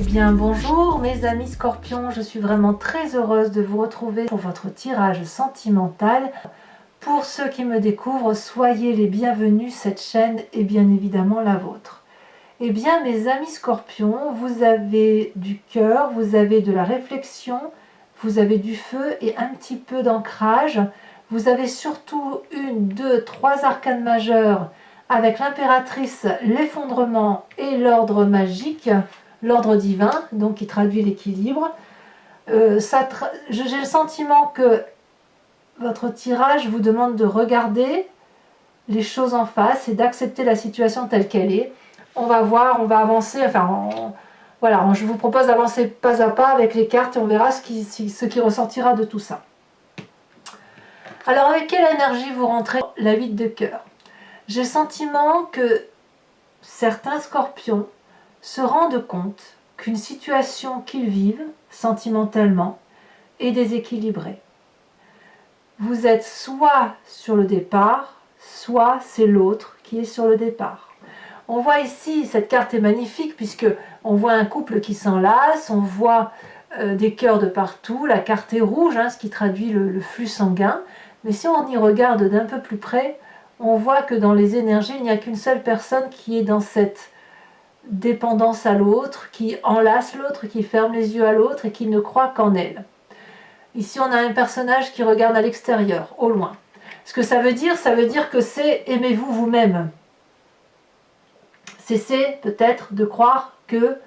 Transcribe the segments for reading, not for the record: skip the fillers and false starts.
bien bonjour mes amis scorpions, je suis vraiment très heureuse de vous retrouver pour votre tirage sentimental. Pour ceux qui me découvrent, soyez les bienvenus, cette chaîne est bien évidemment la vôtre. Eh bien mes amis scorpions, vous avez du cœur, vous avez de la réflexion, vous avez du feu et un petit peu d'ancrage. Vous avez surtout une, deux, trois arcanes majeures avec l'impératrice, l'effondrement et l'ordre magique, l'ordre divin, donc qui traduit l'équilibre. J'ai le sentiment que votre tirage vous demande de regarder les choses en face et d'accepter la situation telle qu'elle est. On va voir, on va avancer, voilà, je vous propose d'avancer pas à pas avec les cartes et on verra ce qui ressortira de tout ça. Alors avec quelle énergie vous rentrez la 8 de cœur? J'ai le sentiment que certains scorpions se rendent compte qu'une situation qu'ils vivent sentimentalement est déséquilibrée. Vous êtes soit sur le départ, soit c'est l'autre qui est sur le départ. On voit ici, cette carte est magnifique puisque on voit un couple qui s'enlace, on voit des cœurs de partout, la carte est rouge, ce qui traduit le flux sanguin. Mais si on y regarde d'un peu plus près, on voit que dans les énergies, il n'y a qu'une seule personne qui est dans cette dépendance à l'autre, qui enlace l'autre, qui ferme les yeux à l'autre et qui ne croit qu'en elle. Ici, on a un personnage qui regarde à l'extérieur, au loin. Ce que ça veut dire que c'est aimez-vous vous-même. Cessez peut-être de croire que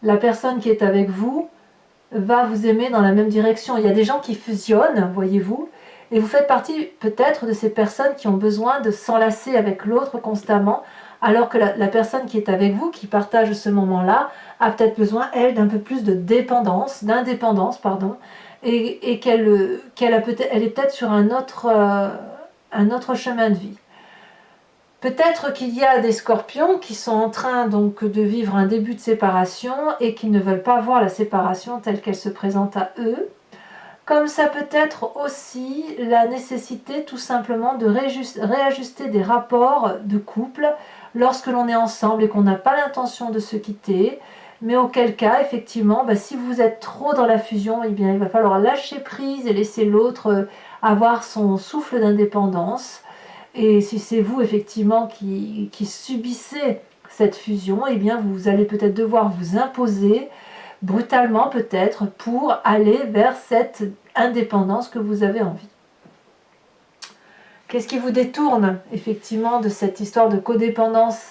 la personne qui est avec vous va vous aimer dans la même direction. Il y a des gens qui fusionnent, voyez-vous, et vous faites partie peut-être de ces personnes qui ont besoin de s'enlacer avec l'autre constamment, alors que la personne qui est avec vous, qui partage ce moment-là, a peut-être besoin, elle, d'un peu plus de d'indépendance, et qu'elle est peut-être sur un autre chemin de vie. Peut-être qu'il y a des scorpions qui sont en train donc de vivre un début de séparation et qui ne veulent pas voir la séparation telle qu'elle se présente à eux. Comme ça peut être aussi la nécessité tout simplement de réajuster des rapports de couple lorsque l'on est ensemble et qu'on n'a pas l'intention de se quitter, mais auquel cas, effectivement, si vous êtes trop dans la fusion, eh bien, il va falloir lâcher prise et laisser l'autre avoir son souffle d'indépendance. Et si c'est vous, effectivement, qui subissez cette fusion, eh bien, vous allez peut-être devoir vous imposer brutalement peut-être pour aller vers cette indépendance que vous avez envie. Qu'est-ce qui vous détourne effectivement de cette histoire de codépendance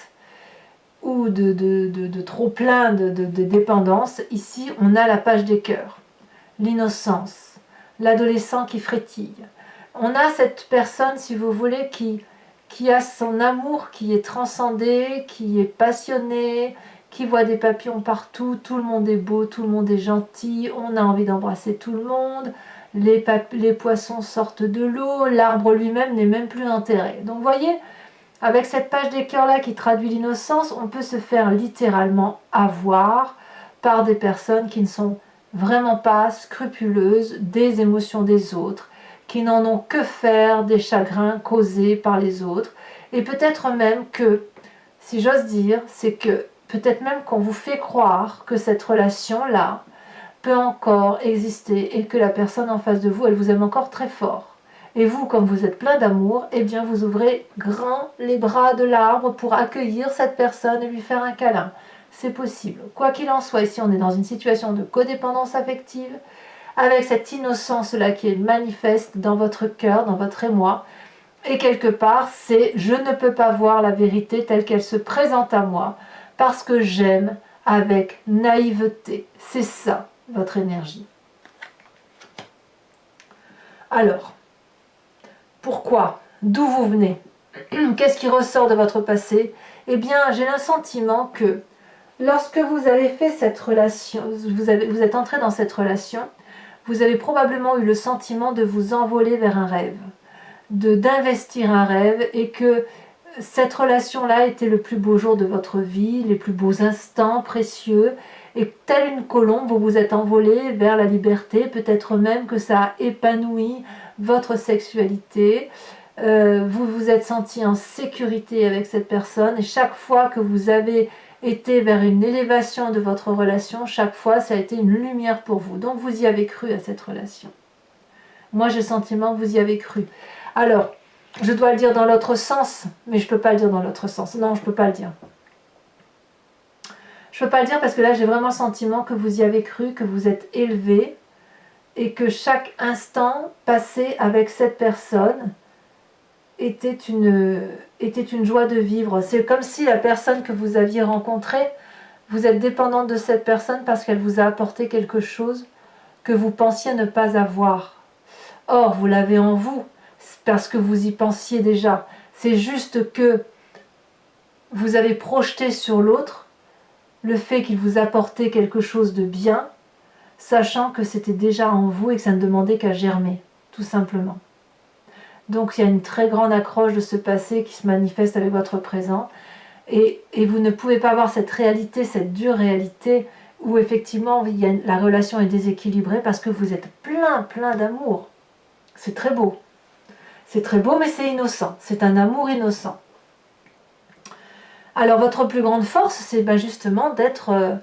ou de trop plein de dépendance? Ici, on a la page des cœurs, l'innocence, l'adolescent qui frétille. On a cette personne, si vous voulez, qui a son amour qui est transcendé, qui est passionné, qui voit des papillons partout, tout le monde est beau, tout le monde est gentil, on a envie d'embrasser tout le monde, les poissons sortent de l'eau, l'arbre lui-même n'est même plus enterré. Donc vous voyez, avec cette page des cœurs là qui traduit l'innocence, on peut se faire littéralement avoir par des personnes qui ne sont vraiment pas scrupuleuses des émotions des autres, qui n'en ont que faire des chagrins causés par les autres, et peut-être même que, si j'ose dire, c'est que peut-être même qu'on vous fait croire que cette relation-là peut encore exister et que la personne en face de vous, elle vous aime encore très fort. Et vous, comme vous êtes plein d'amour, eh bien vous ouvrez grand les bras de l'arbre pour accueillir cette personne et lui faire un câlin. C'est possible. Quoi qu'il en soit, ici on est dans une situation de codépendance affective, avec cette innocence-là qui est manifeste dans votre cœur, dans votre émoi. Et quelque part, c'est « je ne peux pas voir la vérité telle qu'elle se présente à moi » parce que j'aime avec naïveté. C'est ça, votre énergie. Alors, pourquoi? D'où vous venez? Qu'est-ce qui ressort de votre passé? Eh bien, j'ai le sentiment que lorsque vous avez fait cette relation, vous êtes entré dans cette relation, vous avez probablement eu le sentiment de vous envoler vers un rêve, d'investir un rêve, et que cette relation-là était le plus beau jour de votre vie, les plus beaux instants précieux, et telle une colombe, vous vous êtes envolé vers la liberté, peut-être même que ça a épanoui votre sexualité, vous vous êtes senti en sécurité avec cette personne, et chaque fois que vous avez été vers une élévation de votre relation, chaque fois ça a été une lumière pour vous. Donc vous y avez cru à cette relation. Moi j'ai le sentiment que vous y avez cru. Alors, je dois le dire dans l'autre sens, mais je ne peux pas le dire dans l'autre sens. Non, je ne peux pas le dire. Je ne peux pas le dire parce que là j'ai vraiment le sentiment que vous y avez cru, que vous êtes élevé et que chaque instant passé avec cette personne était une joie de vivre. C'est comme si la personne que vous aviez rencontrée, vous êtes dépendante de cette personne parce qu'elle vous a apporté quelque chose que vous pensiez ne pas avoir. Or, vous l'avez en vous, parce que vous y pensiez déjà. C'est juste que vous avez projeté sur l'autre le fait qu'il vous apportait quelque chose de bien, sachant que c'était déjà en vous et que ça ne demandait qu'à germer, tout simplement. Donc il y a une très grande accroche de ce passé qui se manifeste avec votre présent, et vous ne pouvez pas avoir cette réalité, cette dure réalité, où effectivement la relation est déséquilibrée parce que vous êtes plein d'amour. C'est très beau. C'est très beau, mais c'est innocent. C'est un amour innocent. Alors votre plus grande force, c'est justement d'être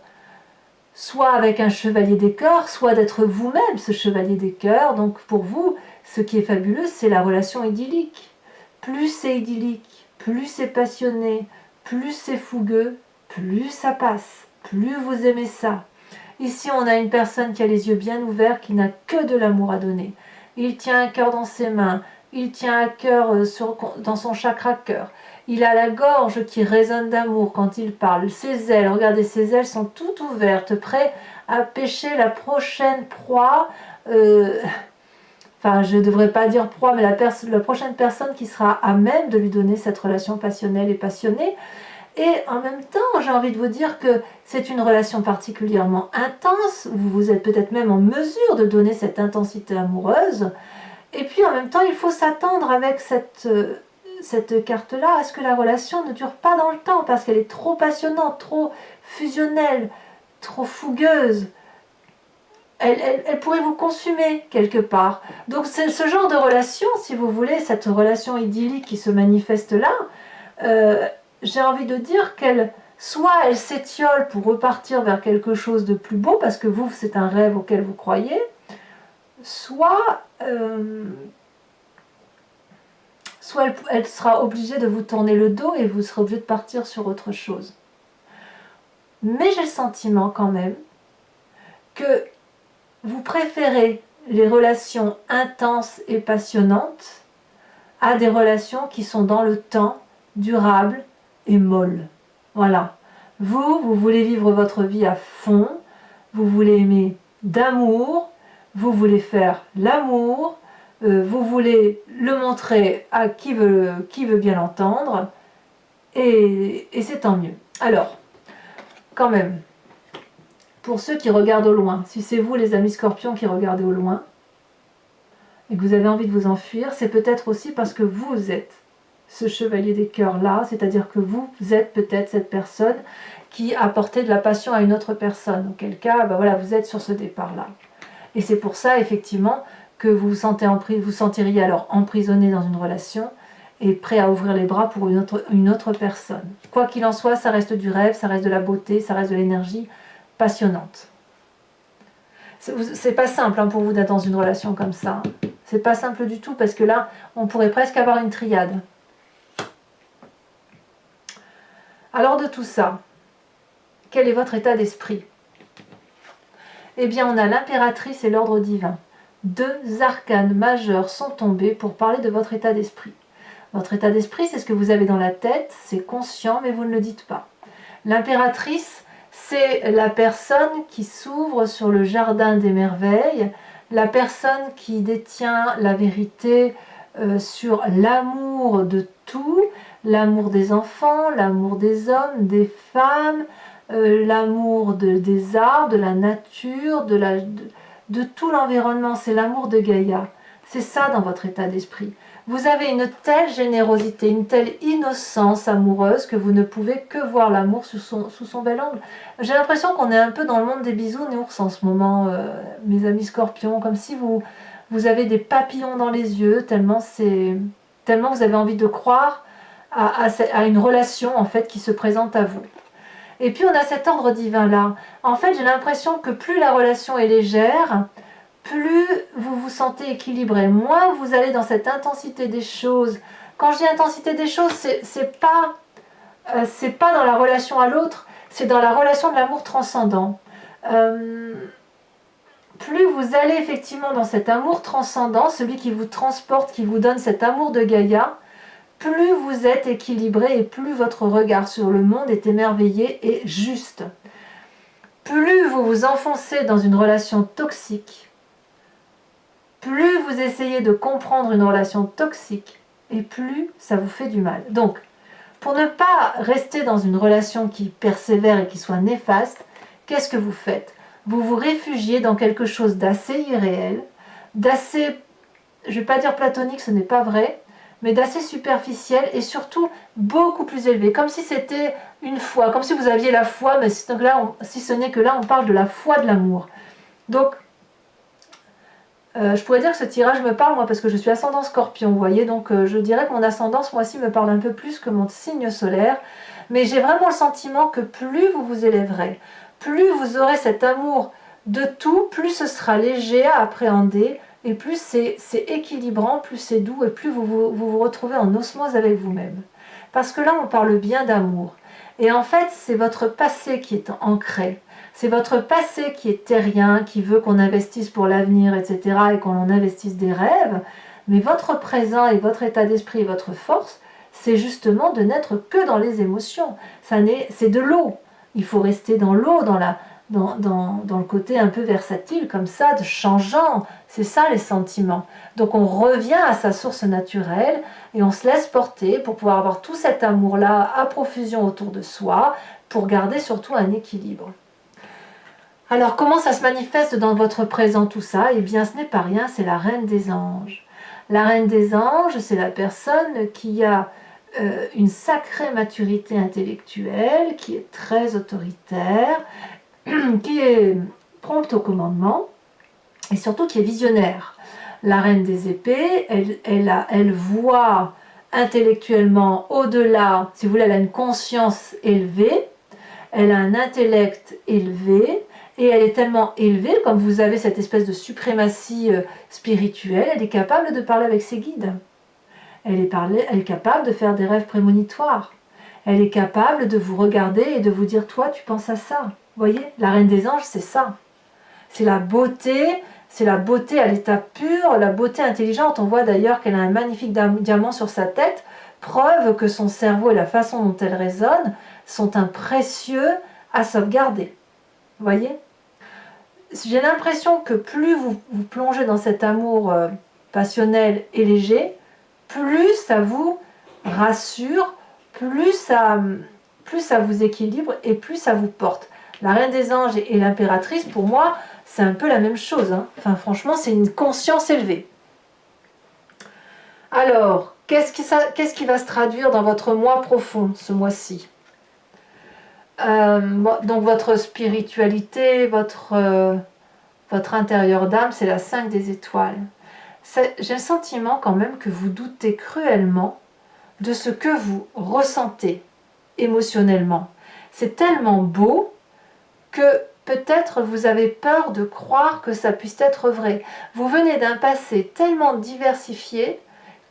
soit avec un chevalier des cœurs, soit d'être vous-même ce chevalier des cœurs. Donc pour vous, ce qui est fabuleux, c'est la relation idyllique. Plus c'est idyllique, plus c'est passionné, plus c'est fougueux, plus ça passe, plus vous aimez ça. Ici, on a une personne qui a les yeux bien ouverts, qui n'a que de l'amour à donner. Il tient un cœur dans ses mains, il tient un cœur dans son chakra cœur. Il a la gorge qui résonne d'amour quand il parle. Ses ailes, regardez, ses ailes sont toutes ouvertes, prêtes à pêcher la prochaine proie. Enfin, je ne devrais pas dire proie, mais la prochaine personne qui sera à même de lui donner cette relation passionnelle et passionnée. Et en même temps, j'ai envie de vous dire que c'est une relation particulièrement intense. Vous êtes peut-être même en mesure de donner cette intensité amoureuse. Et puis en même temps, il faut s'attendre avec cette carte-là à ce que la relation ne dure pas dans le temps parce qu'elle est trop passionnante, trop fusionnelle, trop fougueuse. Elle pourrait vous consumer quelque part. Donc c'est ce genre de relation, si vous voulez, cette relation idyllique qui se manifeste là, j'ai envie de dire qu'elle s'étiole pour repartir vers quelque chose de plus beau, parce que vous, c'est un rêve auquel vous croyez, soit elle sera obligée de vous tourner le dos et vous serez obligé de partir sur autre chose. Mais j'ai le sentiment quand même que vous préférez les relations intenses et passionnantes à des relations qui sont dans le temps, durables et molles. Voilà. Vous voulez vivre votre vie à fond, vous voulez aimer d'amour, vous voulez faire l'amour, vous voulez le montrer à qui veut bien l'entendre, et c'est tant mieux. Alors, quand même, pour ceux qui regardent au loin, si c'est vous les amis scorpions qui regardez au loin, et que vous avez envie de vous enfuir, c'est peut-être aussi parce que vous êtes ce chevalier des cœurs là, c'est-à-dire que vous êtes peut-être cette personne qui apportait de la passion à une autre personne, auquel cas, voilà, vous êtes sur ce départ-là. Et c'est pour ça, effectivement, que vous vous sentiriez alors emprisonné dans une relation et prêt à ouvrir les bras pour une autre personne. Quoi qu'il en soit, ça reste du rêve, ça reste de la beauté, ça reste de l'énergie passionnante. C'est pas simple pour vous d'être dans une relation comme ça. C'est pas simple du tout, parce que là, on pourrait presque avoir une triade. Alors de tout ça, quel est votre état d'esprit? Eh bien, on a l'impératrice et l'ordre divin. Deux arcanes majeurs sont tombés pour parler de votre état d'esprit. Votre état d'esprit, c'est ce que vous avez dans la tête, c'est conscient, mais vous ne le dites pas. L'impératrice, c'est la personne qui s'ouvre sur le jardin des merveilles, la personne qui détient la vérité sur l'amour de tout, l'amour des enfants, l'amour des hommes, des femmes, l'amour des arbres, de la nature, de tout l'environnement. C'est l'amour de Gaïa. C'est ça dans votre état d'esprit. Vous avez une telle générosité, une telle innocence amoureuse que vous ne pouvez que voir l'amour sous son bel angle. J'ai l'impression qu'on est un peu dans le monde des bisounours en ce moment, mes amis scorpions, comme si vous avez des papillons dans les yeux, tellement vous avez envie de croire à une relation en fait qui se présente à vous. Et puis on a cet ordre divin-là. En fait, j'ai l'impression que plus la relation est légère, plus vous vous sentez équilibré, moins vous allez dans cette intensité des choses. Quand je dis intensité des choses, c'est pas dans la relation à l'autre, c'est dans la relation de l'amour transcendant. Plus vous allez effectivement dans cet amour transcendant, celui qui vous transporte, qui vous donne cet amour de Gaïa, plus vous êtes équilibré et plus votre regard sur le monde est émerveillé et juste. Plus vous vous enfoncez dans une relation toxique, plus vous essayez de comprendre une relation toxique, et plus ça vous fait du mal. Donc, pour ne pas rester dans une relation qui persévère et qui soit néfaste, qu'est-ce que vous faites? Vous vous réfugiez dans quelque chose d'assez irréel, d'assez, je ne vais pas dire platonique, ce n'est pas vrai, mais d'assez superficiel et surtout beaucoup plus élevé, comme si c'était une foi, comme si vous aviez la foi, mais si ce n'est que là, on parle de la foi de l'amour. Donc, je pourrais dire que ce tirage me parle, moi, parce que je suis ascendant Scorpion, vous voyez, donc je dirais que mon ascendant, ce mois-ci, me parle un peu plus que mon signe solaire, mais j'ai vraiment le sentiment que plus vous vous élèverez, plus vous aurez cet amour de tout, plus ce sera léger à appréhender, et plus c'est équilibrant, plus c'est doux, et plus vous retrouvez en osmose avec vous-même. Parce que là, on parle bien d'amour. Et en fait, c'est votre passé qui est ancré. C'est votre passé qui est terrien, qui veut qu'on investisse pour l'avenir, etc., et qu'on en investisse des rêves. Mais votre présent et votre état d'esprit et votre force, c'est justement de n'être que dans les émotions. C'est de l'eau. Il faut rester dans l'eau, dans le côté un peu versatile, comme ça, de changeant. C'est ça les sentiments. Donc on revient à sa source naturelle et on se laisse porter pour pouvoir avoir tout cet amour-là à profusion autour de soi, pour garder surtout un équilibre. Alors, comment ça se manifeste dans votre présent tout ça? Eh bien, ce n'est pas rien, c'est la Reine des Anges. La Reine des Anges, c'est la personne qui a une sacrée maturité intellectuelle, qui est très autoritaire, qui est prompte au commandement, et surtout qui est visionnaire. La Reine des Épées, elle voit intellectuellement au-delà, si vous voulez, elle a une conscience élevée, elle a un intellect élevé, et elle est tellement élevée, comme vous avez cette espèce de suprématie spirituelle, elle est capable de parler avec ses guides. Elle est capable de faire des rêves prémonitoires. Elle est capable de vous regarder et de vous dire « toi, tu penses à ça ». Vous voyez, la Reine des Anges, c'est ça. C'est la beauté à l'état pur, la beauté intelligente. On voit d'ailleurs qu'elle a un magnifique diamant sur sa tête, preuve que son cerveau et la façon dont elle résonne sont un précieux à sauvegarder. Vous voyez? J'ai l'impression que plus vous plongez dans cet amour passionnel et léger, plus ça vous rassure, plus ça vous équilibre et plus ça vous porte. La Reine des Anges et l'impératrice, pour moi, c'est un peu la même chose. Hein. Enfin, franchement, c'est une conscience élevée. Alors, qu'est-ce qui va se traduire dans votre moi profond, ce mois-ci? Donc votre spiritualité, votre intérieur d'âme, c'est la 5 des étoiles. J'ai le sentiment quand même que vous doutez cruellement de ce que vous ressentez émotionnellement. C'est tellement beau que peut-être vous avez peur de croire que ça puisse être vrai. Vous venez d'un passé tellement diversifié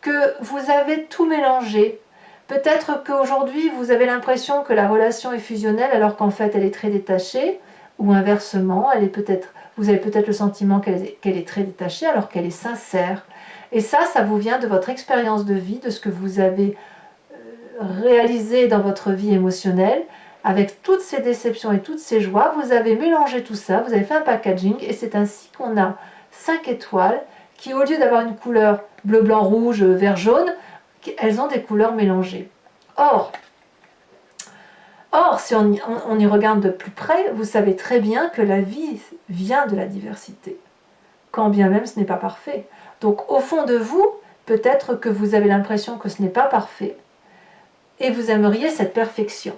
que vous avez tout mélangé. Peut-être qu'aujourd'hui, vous avez l'impression que la relation est fusionnelle alors qu'en fait, elle est très détachée, ou inversement, vous avez peut-être le sentiment qu'elle est très détachée alors qu'elle est sincère. Et ça vous vient de votre expérience de vie, de ce que vous avez réalisé dans votre vie émotionnelle. Avec toutes ces déceptions et toutes ces joies, vous avez mélangé tout ça, vous avez fait un packaging, et c'est ainsi qu'on a 5 étoiles qui, au lieu d'avoir une couleur bleu, blanc, rouge, vert, jaune, elles ont des couleurs mélangées. Or, si on y regarde de plus près, vous savez très bien que la vie vient de la diversité, quand bien même ce n'est pas parfait. Donc au fond de vous, peut-être que vous avez l'impression que ce n'est pas parfait, et vous aimeriez cette perfection.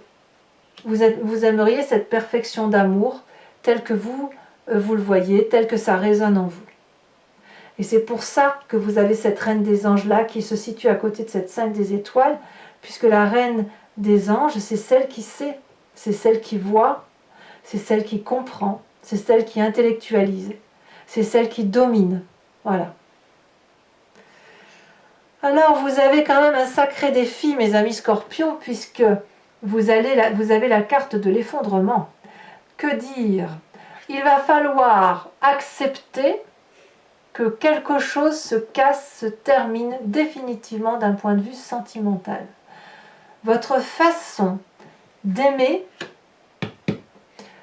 Vous aimeriez cette perfection d'amour, telle que vous le voyez, telle que ça résonne en vous. Et c'est pour ça que vous avez cette Reine des Anges là qui se situe à côté de cette 5 des étoiles, puisque la Reine des Anges, c'est celle qui sait. c'est celle qui voit, c'est celle qui comprend, c'est celle qui intellectualise, c'est celle qui domine. Voilà. Alors, vous avez quand même un sacré défi, mes amis scorpions, puisque vous avez la carte de l'effondrement. Que dire? Il va falloir accepter que quelque chose se casse, se termine définitivement d'un point de vue sentimental. Votre façon d'aimer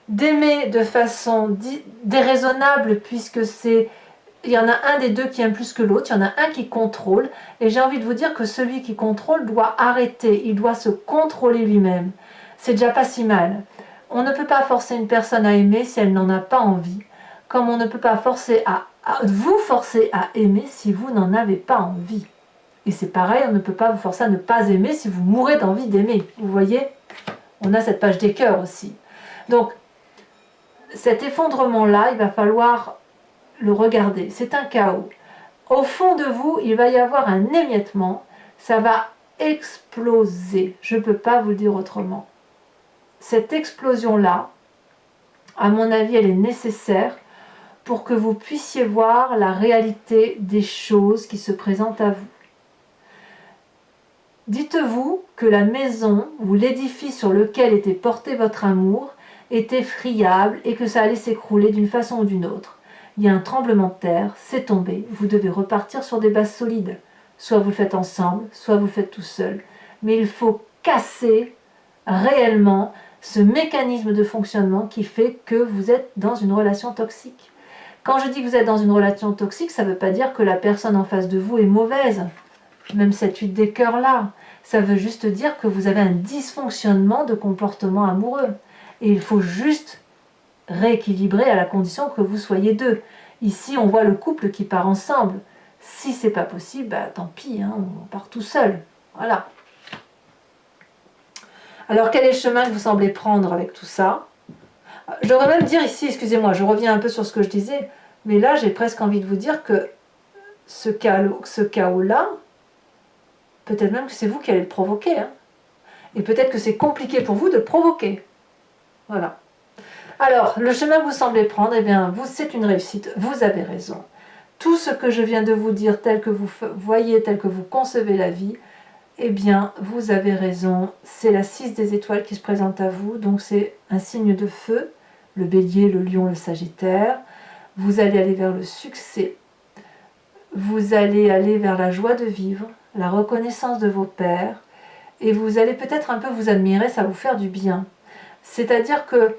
de façon déraisonnable, puisque il y en a un des deux qui aime plus que l'autre, il y en a un qui contrôle, et j'ai envie de vous dire que celui qui contrôle doit arrêter, il doit se contrôler lui-même. C'est déjà pas si mal. On ne peut pas forcer une personne à aimer si elle n'en a pas envie, comme on ne peut pas vous forcer à aimer si vous n'en avez pas envie. Et c'est pareil, on ne peut pas vous forcer à ne pas aimer si vous mourrez d'envie d'aimer. Vous voyez? On a cette page des cœurs aussi. Donc, cet effondrement-là, il va falloir le regarder. C'est un chaos. Au fond de vous, il va y avoir un émiettement. Ça va exploser. Je ne peux pas vous le dire autrement. Cette explosion-là, à mon avis, elle est nécessaire pour que vous puissiez voir la réalité des choses qui se présentent à vous. Dites-vous que la maison ou l'édifice sur lequel était porté votre amour était friable et que ça allait s'écrouler d'une façon ou d'une autre. Il y a un tremblement de terre, c'est tombé, vous devez repartir sur des bases solides. Soit vous le faites ensemble, soit vous le faites tout seul. Mais il faut casser réellement ce mécanisme de fonctionnement qui fait que vous êtes dans une relation toxique. Quand je dis que vous êtes dans une relation toxique, ça ne veut pas dire que la personne en face de vous est mauvaise. Même cette huile des cœurs là, ça veut juste dire que vous avez un dysfonctionnement de comportement amoureux. Et il faut juste rééquilibrer à la condition que vous soyez deux. Ici, on voit le couple qui part ensemble. Si c'est pas possible, bah, tant pis, hein, on part tout seul. Voilà. Alors, quel est le chemin que vous semblez prendre avec tout ça? Je devrais même dire ici, excusez-moi, je reviens un peu sur ce que je disais, mais là, j'ai presque envie de vous dire que ce chaos-là, peut-être même que c'est vous qui allez le provoquer. Hein. Et peut-être que c'est compliqué pour vous de le provoquer. Voilà. Alors, le chemin que vous semblez prendre, eh bien, c'est une réussite. Vous avez raison. Tout ce que je viens de vous dire, tel que vous voyez, tel que vous concevez la vie, eh bien, vous avez raison. C'est la 6 des étoiles qui se présente à vous. Donc, c'est un signe de feu. Le bélier, le lion, le sagittaire. Vous allez aller vers le succès. Vous allez aller vers la joie de vivre, la reconnaissance de vos pairs. Et vous allez peut-être un peu vous admirer, ça va vous faire du bien. C'est-à-dire que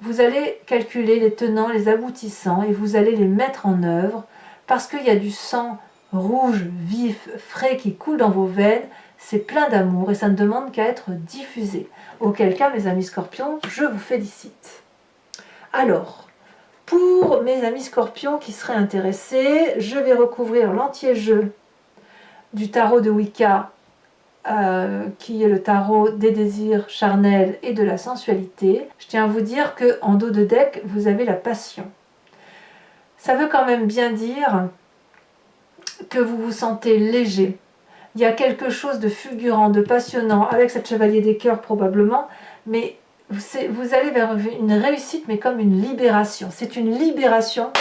vous allez calculer les tenants, les aboutissants, et vous allez les mettre en œuvre, parce qu'il y a du sang rouge, vif, frais qui coule dans vos veines, c'est plein d'amour, et ça ne demande qu'à être diffusé. Auquel cas, mes amis scorpions, je vous félicite. Alors, pour mes amis scorpions qui seraient intéressés, je vais recouvrir l'entier jeu du tarot de Wicca, qui est le tarot des désirs charnels et de la sensualité. Je tiens à vous dire qu'en dos de deck, vous avez la passion. Ça veut quand même bien dire que vous vous sentez léger. Il y a quelque chose de fulgurant, de passionnant, avec cette chevalier des cœurs probablement, mais vous allez vers une réussite, mais comme une libération. C'est une libération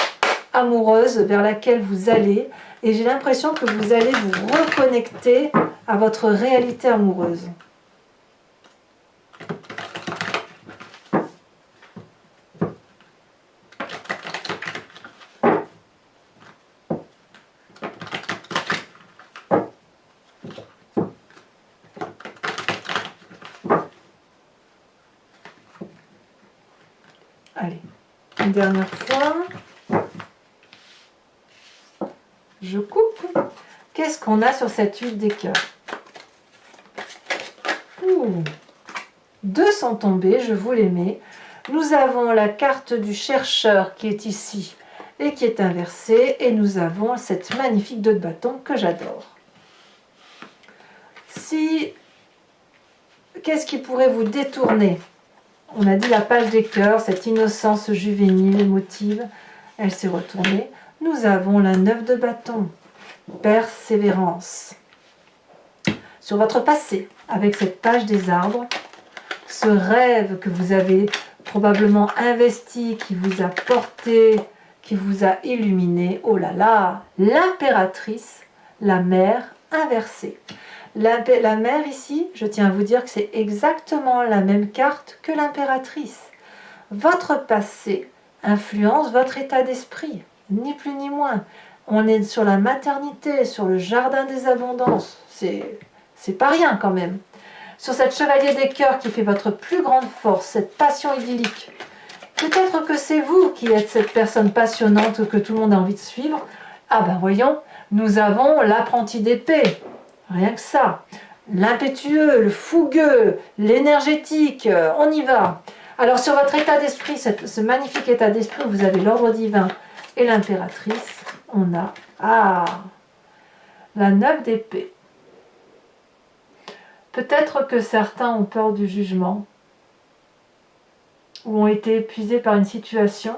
amoureuse vers laquelle vous allez, et j'ai l'impression que vous allez vous reconnecter à votre réalité amoureuse. Allez, une dernière fois. Je coupe. Qu'est-ce qu'on a sur cette huile des cœurs? Deux sont tombés, je vous les mets. Nous avons la carte du chercheur qui est ici et qui est inversée. Et nous avons cette magnifique 2 de bâton que j'adore. Qu'est-ce qui pourrait vous détourner? On a dit la page des cœurs, cette innocence juvénile, émotive. Elle s'est retournée. Nous avons la 9 de bâton, persévérance. Sur votre passé, avec cette page des arbres, ce rêve que vous avez probablement investi, qui vous a porté, qui vous a illuminé. Oh là là, l'impératrice, la mère inversée. La mère ici, je tiens à vous dire que c'est exactement la même carte que l'impératrice. Votre passé influence votre état d'esprit, ni plus ni moins. On est sur la maternité, sur le jardin des abondances. C'est pas rien quand même. Sur cette chevalier des cœurs qui fait votre plus grande force, cette passion idyllique. Peut-être que c'est vous qui êtes cette personne passionnante que tout le monde a envie de suivre. Ah ben voyons, nous avons l'apprenti d'épée. Rien que ça. L'impétueux, le fougueux, l'énergétique, on y va. Alors sur votre état d'esprit, ce magnifique état d'esprit, vous avez l'ordre divin et l'impératrice. On a la 9 d'épée. Peut-être que certains ont peur du jugement ou ont été épuisés par une situation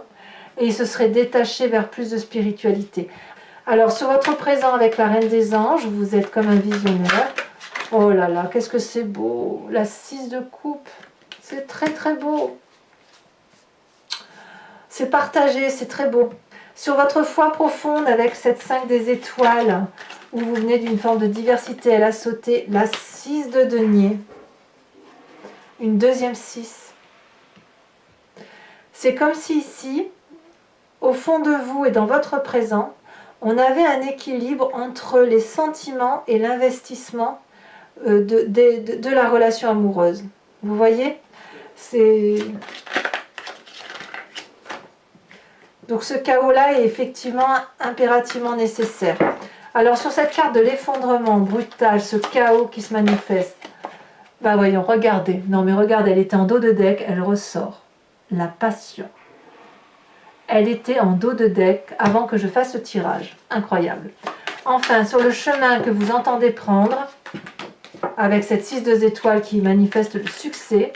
et ils se seraient détachés vers plus de spiritualité. Alors sur votre présent avec la Reine des Anges, vous êtes comme un visionnaire. Oh là là, qu'est-ce que c'est beau! La 6 de coupe, c'est très très beau. C'est partagé, c'est très beau. Sur votre foi profonde avec cette 5 des étoiles, où vous venez d'une forme de diversité, elle a sauté la 6 de denier. Une deuxième 6. C'est comme si ici, au fond de vous et dans votre présent, on avait un équilibre entre les sentiments et l'investissement de la relation amoureuse. Vous voyez? Donc ce chaos-là est effectivement impérativement nécessaire. Alors sur cette carte de l'effondrement brutal, ce chaos qui se manifeste, bah voyons, regardez. Non mais regardez, elle était en dos de deck, elle ressort. La passion. Elle était en dos de deck avant que je fasse le tirage. Incroyable. Enfin, sur le chemin que vous entendez prendre, avec cette 6 de étoiles qui manifeste le succès,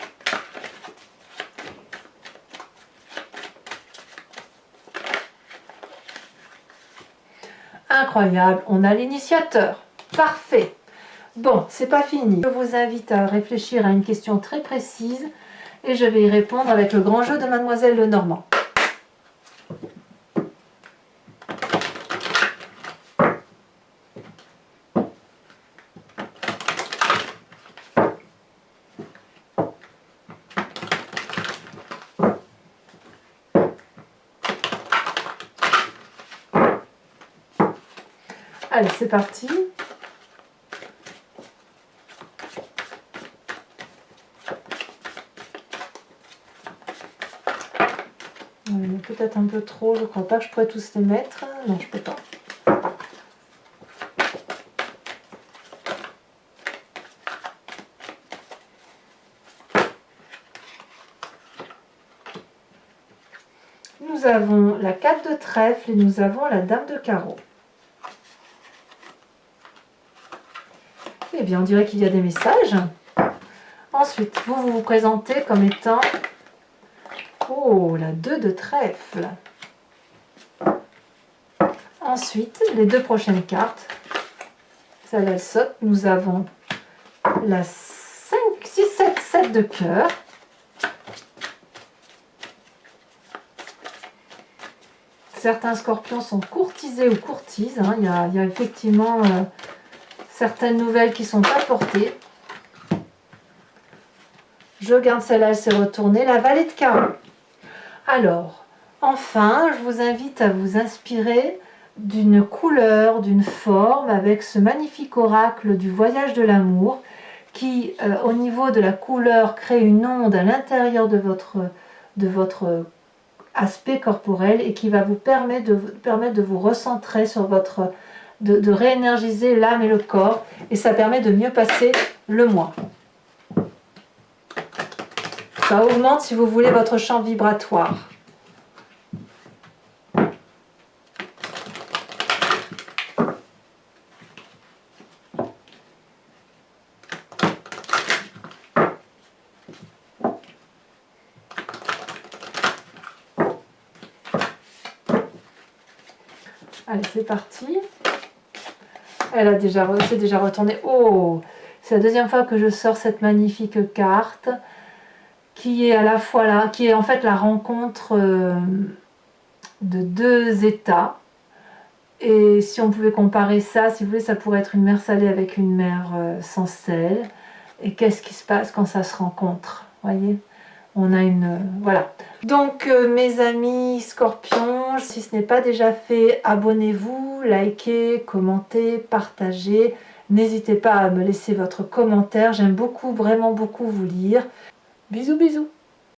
incroyable, on a l'initiateur. Parfait. Bon, c'est pas fini. Je vous invite à réfléchir à une question très précise et je vais y répondre avec le grand jeu de Mademoiselle Lenormand. Allez, c'est parti. Peut-être un peu trop, je ne crois pas que je pourrais tous les mettre. Non, je ne peux pas. Nous avons la 4 de trèfle et nous avons la dame de carreau. Eh bien, on dirait qu'il y a des messages. Ensuite, vous vous présentez comme étant... Oh, la 2 de trèfle. Ensuite, les deux prochaines cartes. Celle-là, elle saute. Nous avons la 5, 6, 7, 7 de cœur. Certains scorpions sont courtisés ou courtisent. Hein. Il y a effectivement certaines nouvelles qui sont apportées. Je garde celle-là, elle s'est retournée. La vallée de carreau. Alors, enfin, je vous invite à vous inspirer d'une couleur, d'une forme, avec ce magnifique oracle du voyage de l'amour, qui, au niveau de la couleur, crée une onde à l'intérieur de votre aspect corporel et qui va vous permettre de vous recentrer sur votre... de réénergiser l'âme et le corps, et ça permet de mieux passer le mois. Ça augmente, si vous voulez, votre champ vibratoire. Allez, c'est parti. Elle s'est déjà retournée. Oh, c'est la deuxième fois que je sors cette magnifique carte. qui est à la fois là, qui est en fait la rencontre de deux états. Et si on pouvait comparer ça, si vous voulez, ça pourrait être une mer salée avec une mer sans sel. Et qu'est-ce qui se passe quand ça se rencontre, voyez? On a une... voilà. Donc, mes amis scorpions, si ce n'est pas déjà fait, abonnez-vous, likez, commentez, partagez. N'hésitez pas à me laisser votre commentaire. J'aime beaucoup, vraiment beaucoup vous lire. Bisous, bisous!